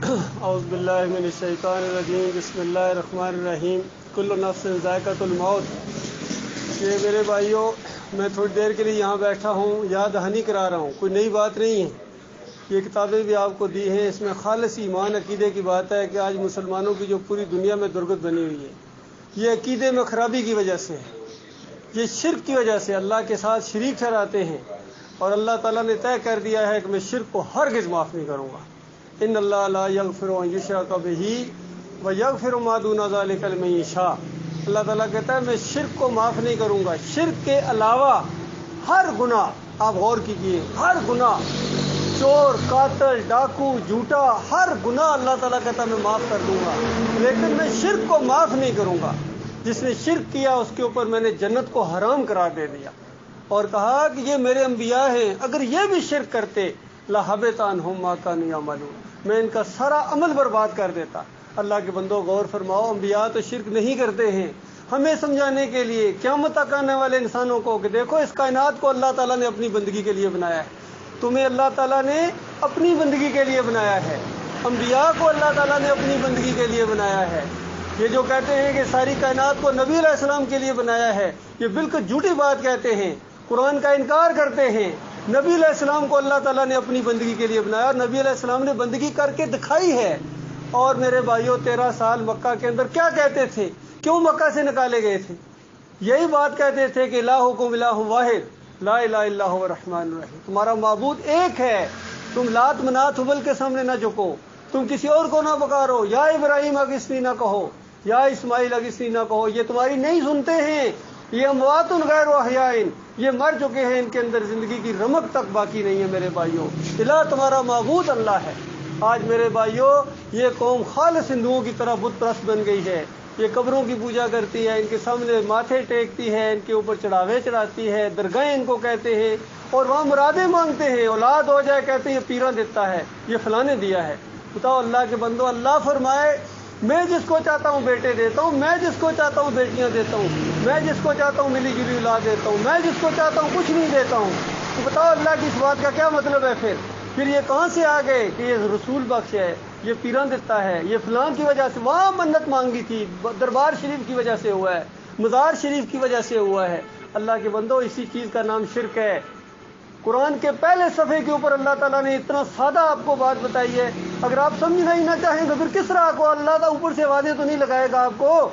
اعوذ باللہ من الشیطان الرجیم بسم اللہ الرحمن الرحیم کل نفس ذائقۃ الموت۔ یہ میرے بھائیوں، میں تھوڑی دیر کے لیے یہاں بیٹھا ہوں، یاد دہانی کرا رہا ہوں، کوئی نئی بات نہیں ہے۔ یہ کتابیں بھی آپ کو دی ہیں، اس میں خالص ایمان عقیدے کی بات ہے کہ آج مسلمانوں کی جو پوری دنیا میں درگت بنی ہوئی ہے، یہ عقیدے میں خرابی کی وجہ سے ہے، یہ شرک کی وجہ سے اللہ کے ساتھ شریک ٹھہراتے ہیں، اور اللہ تعالیٰ نے طے کر دیا ہے کہ میں شرک کو ہرگز معاف نہیں کروں گا۔ ان اللہ لا یغفر ان یشرک بہ ویغفر ما دون ذلک لمن یشاء۔ اللہ تعالیٰ کہتا ہے میں شرک کو معاف نہیں کروں گا، شرک کے علاوہ ہر گناہ، آپ غور کیجئے، ہر گناہ، چور، قاتل، ڈاکو، جھوٹا، ہر گناہ اللہ تعالیٰ کہتا ہے میں معاف کر دوں گا، لیکن میں شرک کو معاف نہیں کروں گا۔ جس نے شرک کیا اس کے اوپر میں نے جنت کو حرام قرار دے دیا، اور کہا کہ یہ میرے انبیاء ہیں، اگر یہ بھی شرک کرتے لَحَبِطَ عَنْهُم مَّا كَانُوا يَعْمَلُونَ، میں ان کا سارا عمل برباد کر دیتا۔ اللہ کے بندوں غور فرماؤ، انبیاء تو شرک نہیں کرتے ہیں، ہمیں سمجھانے کے لیے قیامت تک آنے والے انسانوں کو کہ دیکھو اس کائنات کو اللہ تعالیٰ نے اپنی بندگی کے لیے بنایا ہے، تمہیں اللہ تعالیٰ نے اپنی بندگی کے لیے بنایا ہے، انبیاء کو اللہ تعالیٰ نے اپنی بندگی کے لیے بنایا ہے۔ یہ جو کہتے ہیں کہ ساری کائنات کو نبی علیہ السلام کے لیے بنایا ہے، یہ بالکل جھوٹی بات کہتے ہیں، قرآن کا انکار کرتے ہیں۔ نبی علیہ السلام کو اللہ تعالیٰ نے اپنی بندگی کے لیے بنایا، اور نبی علیہ السلام نے بندگی کر کے دکھائی ہے۔ اور میرے بھائیوں، 13 سال مکہ کے اندر کیا کہتے تھے؟ کیوں مکہ سے نکالے گئے تھے؟ یہی بات کہتے تھے کہ الہکم الہ واحد لا الہ الا هو الرحمن الرحیم، تمہارا معبود ایک ہے، تم لات منات حبل کے سامنے نہ جھکو، تم کسی اور کو نہ پکارو، یا ابراہیم اغثنی نہ کہو، یا اسماعیل اغثنی نہ کہو، یہ تمہاری نہیں سنتے ہیں، یہ اموات غیر احیاء، یہ مر چکے ہیں، ان کے اندر زندگی کی رمق تک باقی نہیں ہے۔ میرے بھائیوں، الہ تمہارا معبود اللہ ہے۔ آج میرے بھائیوں، یہ قوم خالص ہندوؤں کی طرح بت پرست بن گئی ہے، یہ قبروں کی پوجا کرتی ہے، ان کے سامنے ماتھے ٹیکتی ہے، ان کے اوپر چڑھاوے چڑھاتی ہے، درگاہیں ان کو کہتے ہیں، اور وہاں مرادیں مانگتے ہیں، اولاد ہو جائے کہتے ہیں یہ پیراں دیتا ہے، یہ فلاں نے دیا ہے۔ بتاؤ اللہ کے بندو، اللہ فرمائے میں جس کو چاہتا ہوں بیٹے دیتا ہوں، میں جس کو چاہتا ہوں بیٹیاں دیتا ہوں، میں جس کو چاہتا ہوں ملی جلی اولاد دیتا ہوں، میں جس کو چاہتا ہوں کچھ نہیں دیتا ہوں۔ تو بتاؤ اللہ کی اس بات کا کیا مطلب ہے؟ پھر یہ کہاں سے آ گئے کہ یہ رسول بخش ہے، یہ پیران دیتا ہے، یہ فلان کی وجہ سے وہاں منت مانگی تھی، دربار شریف کی وجہ سے ہوا ہے، مزار شریف کی وجہ سے ہوا ہے۔ اللہ کے بندو، اسی چیز کا نام شرک ہے۔ قرآن کے پہلے صفحے کے اوپر اللہ تعالیٰ نے اتنا سادہ آپ کو بات بتائی ہے، اگر آپ سمجھنا ہی نہ چاہیں تو پھر کس طرح کو اللہ کا اوپر سے وعدے تو نہیں لگائے گا آپ کو۔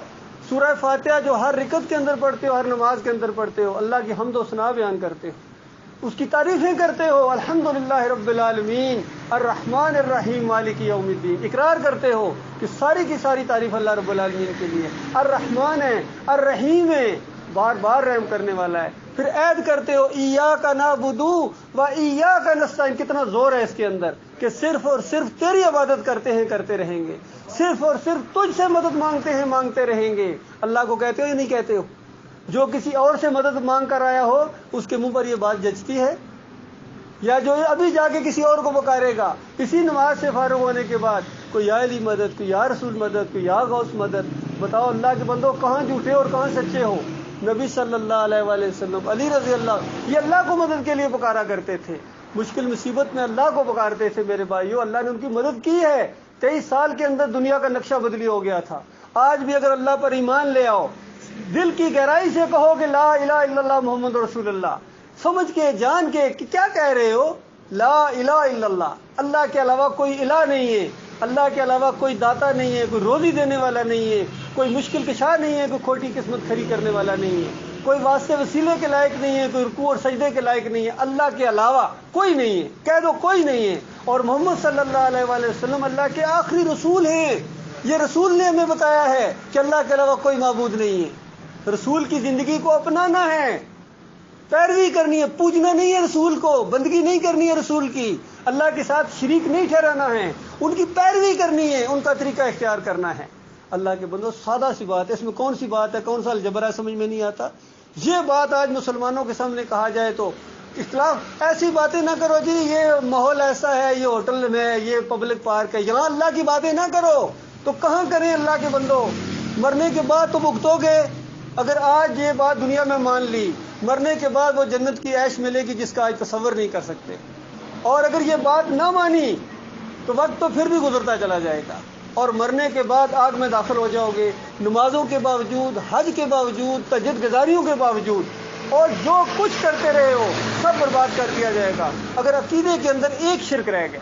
سورہ فاتحہ جو ہر رکعت کے اندر پڑھتے ہو، ہر نماز کے اندر پڑھتے ہو، اللہ کی حمد و ثنا بیان کرتے ہو، اس کی تعریفیں کرتے ہو، الحمدللہ رب العالمین الرحمن الرحیم مالک یوم الدین، اقرار کرتے ہو کہ ساری کی ساری تعریف اللہ رب العالمین کے لیے، الرحمن ہے، الرحیم ہے، بار بار رحم کرنے والا ہے۔ پھر عید کرتے ہو ایاک نعبد و ایاک نستعین، کتنا زور ہے اس کے اندر کہ صرف اور صرف تیری عبادت کرتے ہیں، کرتے رہیں گے، صرف اور صرف تجھ سے مدد مانگتے ہیں، مانگتے رہیں گے۔ اللہ کو کہتے ہو یا نہیں کہتے ہو؟ جو کسی اور سے مدد مانگ کر آیا ہو اس کے منہ پر یہ بات جچتی ہے؟ یا جو ابھی جا کے کسی اور کو پکارے گا اسی نماز سے فارغ ہونے کے بعد، کوئی یا علی مدد، کوئی یا رسول مدد، کوئی یا غوث مدد؟ بتاؤ اللہ کے بندو، کہاں جھوٹے اور کہاں سچے ہو؟ نبی صلی اللہ علیہ وآلہ وسلم، علی رضی اللہ، یہ اللہ کو مدد کے لیے پکارا کرتے تھے، مشکل مصیبت میں اللہ کو پکارتے تھے۔ میرے بھائیو، اللہ نے ان کی مدد کی ہے۔ 23 سال کے اندر دنیا کا نقشہ بدلی ہو گیا تھا۔ آج بھی اگر اللہ پر ایمان لے آؤ، دل کی گہرائی سے کہو کہ لا الہ الا اللہ محمد رسول اللہ، سمجھ کے جان کے کہ کیا کہہ رہے ہو، لا الہ الا اللہ، اللہ کے علاوہ کوئی الہ نہیں ہے، اللہ کے علاوہ کوئی داتا نہیں ہے، کوئی روزی دینے والا نہیں ہے، کوئی مشکل کشا نہیں ہے، کوئی کھوٹی قسمت کھڑی کرنے والا نہیں ہے، کوئی واسطے وسیلے کے لائق نہیں ہے، کوئی رکوع اور سجدے کے لائق نہیں ہے، اللہ کے علاوہ کوئی نہیں ہے، کہہ دو کوئی نہیں ہے۔ اور محمد صلی اللہ علیہ وآلہ وسلم اللہ کے آخری رسول ہیں۔ یہ رسول نے ہمیں بتایا ہے کہ اللہ کے علاوہ کوئی معبود نہیں ہے۔ رسول کی زندگی کو اپنانا ہے، پیروی کرنی ہے، پوجنا نہیں ہے رسول کو، بندگی نہیں کرنی ہے رسول کی، اللہ کے ساتھ شریک نہیں ٹھہرانا ہے، ان کی پیروی کرنی ہے، ان کا طریقہ اختیار کرنا ہے۔ اللہ کے بندو، سادہ سی بات ہے، اس میں کون سی بات ہے، کون سا الجبر ہے، سمجھ میں نہیں آتا۔ یہ بات آج مسلمانوں کے سامنے کہا جائے تو اختلاف، ایسی باتیں نہ کرو جی یہ ماحول ایسا ہے، یہ ہوٹل میں ہے، یہ پبلک پارک ہے، یہاں اللہ کی باتیں نہ کرو، تو کہاں کریں اللہ کے بندو؟ مرنے کے بعد تو بھگتو گے۔ اگر آج یہ بات دنیا میں مان لی، مرنے کے بعد وہ جنت کی عیش ملے گی جس کا آج تصور نہیں کر سکتے۔ اور اگر یہ بات نہ مانی تو وقت تو پھر بھی گزرتا چلا جائے گا، اور مرنے کے بعد آگ میں داخل ہو جاؤ گے، نمازوں کے باوجود، حج کے باوجود، تہجد گزاریوں کے باوجود، اور جو کچھ کرتے رہے ہو سب برباد کر دیا جائے گا اگر عقیدے کے اندر ایک شرک رہ گیا۔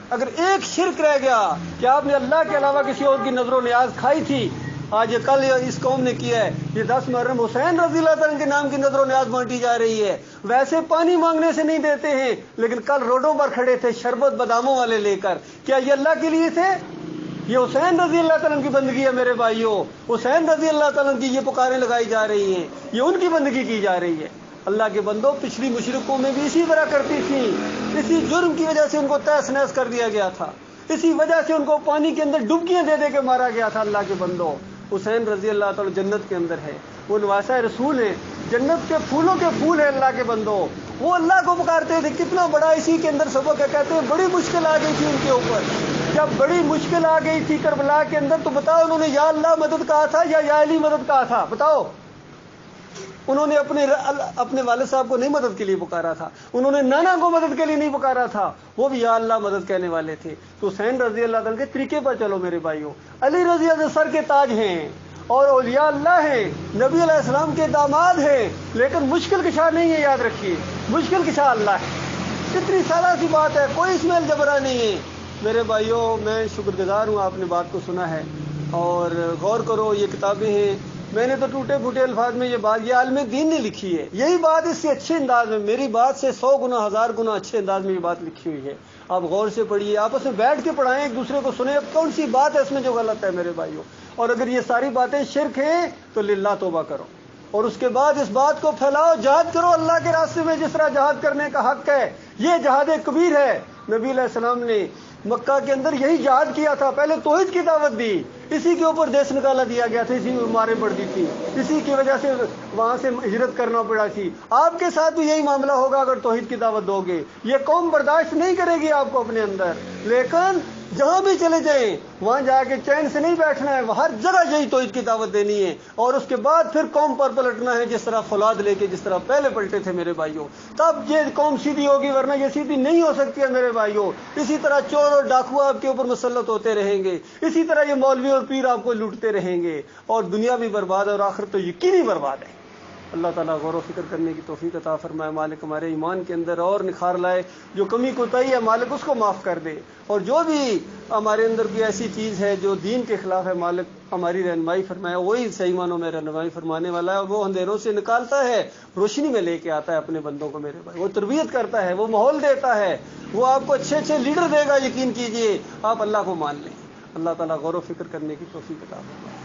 اگر ایک شرک رہ گیا کہ آپ نے اللہ کے علاوہ کسی اور کی نظر و نیاز کھائی تھی، آج یہ کل اس قوم نے کیا ہے، یہ 10 محرم حسین رضی اللہ تعالیٰ کے نام کی نظر و نیاز بانٹی جا رہی ہے، ویسے پانی مانگنے سے نہیں دیتے ہیں، لیکن کل روڈوں پر کھڑے تھے شربت باداموں والے لے کر، کیا یہ اللہ کے لیے تھے؟ یہ حسین رضی اللہ تعالیٰ کی بندگی ہے میرے بھائیوں، حسین رضی اللہ تعالیٰ کی یہ پکاریں لگائی جا رہی ہیں، یہ ان کی بندگی کی جا رہی ہے۔ اللہ کے بندوں، پچھلی مشرکوں میں بھی اسی طرح کرتی تھیں، اسی جرم کی وجہ سے ان کو تہس نہس کر دیا گیا تھا، اسی وجہ سے ان کو پانی کے اندر ڈبکیاں دے دے کے مارا گیا تھا۔ اللہ کے بندوں، حسین رضی اللہ تعالیٰ جنت کے اندر ہے، وہ نواسہ رسول ہیں، جنت کے پھولوں کے پھول ہیں۔ اللہ کے بندوں، وہ اللہ کو پکارتے تھے، کتنا بڑا اسی کے اندر سبق ہے۔ کہتے ہیں بڑی مشکل آ گئی تھی ان کے اوپر، جب بڑی مشکل آ گئی تھی کربلا کے اندر، تو بتاؤ انہوں نے یا اللہ مدد کہا تھا یا علی مدد کہا تھا؟ بتاؤ، انہوں نے اپنے والد صاحب کو نہیں مدد کے لیے پکارا تھا، انہوں نے نانا کو مدد کے لیے نہیں پکارا تھا، وہ بھی یا اللہ مدد کہنے والے تھے۔ تو حسین رضی اللہ تعالیٰ کے طریقے پر چلو میرے بھائیوں۔ علی رضی اللہ سر کے تاج ہیں اور اولیاء اللہ ہیں، نبی علیہ السلام کے داماد ہیں، لیکن مشکل کشا نہیں ہے، یاد رکھیے، مشکل کشا اللہ ہے۔ کتنی سالہ سی بات ہے، کوئی اس میں الجبرا نہیں ہے میرے بھائیوں۔ میں شکر گزار ہوں، آپ نے بات کو سنا ہے اور غور کرو، یہ کتابیں ہیں، میں نے تو ٹوٹے پھوٹے الفاظ میں یہ بات، یہ عالم دین نے لکھی ہے، یہی بات اس سے اچھے انداز میں، میری بات سے 100 گنا 1000 گنا اچھے انداز میں یہ بات لکھی ہوئی ہے۔ آپ غور سے پڑھیے، آپس میں بیٹھ کے پڑھائیں، ایک دوسرے کو سنیں، اب کون سی بات ہے اس میں جو غلط ہے میرے بھائیوں۔ اور اگر یہ ساری باتیں شرک ہیں تو للہ توبہ کرو، اور اس کے بعد اس بات کو پھیلاؤ، جہاد کرو اللہ کے راستے میں جس طرح جہاد کرنے کا حق ہے۔ یہ جہاد کبیر ہے۔ نبی علیہ السلام نے مکہ کے اندر یہی جہاد کیا تھا، پہلے توحید کی دعوت دی، اسی کے اوپر دیش نکالا دیا گیا تھا، اسی میں مارے پڑتی تھی، اسی کی وجہ سے وہاں سے ہجرت کرنا پڑا تھی۔ آپ کے ساتھ بھی یہی معاملہ ہوگا اگر توحید کی دعوت دو گے، یہ قوم برداشت نہیں کرے گی آپ کو اپنے اندر، لیکن جہاں بھی چلے جائیں وہاں جا کے چین سے نہیں بیٹھنا ہے، ہر جگہ یہی توحید کی دعوت دینی ہے، اور اس کے بعد پھر قوم پر پلٹنا ہے، جس طرح فولاد لے کے جس طرح پہلے پلٹے تھے میرے بھائیوں، تب یہ قوم سیدھی ہوگی، ورنہ یہ سیدھی نہیں ہو سکتی ہے میرے بھائیوں۔ اسی طرح چور اور ڈاکو آپ کے اوپر مسلط ہوتے رہیں گے، اسی طرح یہ مولوی اور پیر آپ کو لوٹتے رہیں گے، اور دنیا بھی برباد ہے اور آخرت تو یقینی برباد ہے۔ اللہ تعالیٰ غور و فکر کرنے کی توفیق عطا فرمائے، مالک ہمارے ایمان کے اندر اور نکھار لائے، جو کمی کوتاہی ہے مالک اس کو معاف کر دے، اور جو بھی ہمارے اندر کوئی ایسی چیز ہے جو دین کے خلاف ہے مالک ہماری رہنمائی فرمائے، وہی صحیح معنوں میں رہنمائی فرمانے والا ہے، اور وہ اندھیروں سے نکالتا ہے، روشنی میں لے کے آتا ہے اپنے بندوں کو میرے بھائی، وہ تربیت کرتا ہے، وہ ماحول دیتا ہے، وہ آپ کو اچھے اچھے لیڈر دے گا، یقین کیجئے، آپ اللہ کو مان لیں۔ اللہ تعالیٰ غور و فکر کرنے کی توفیق عطا فرمائے۔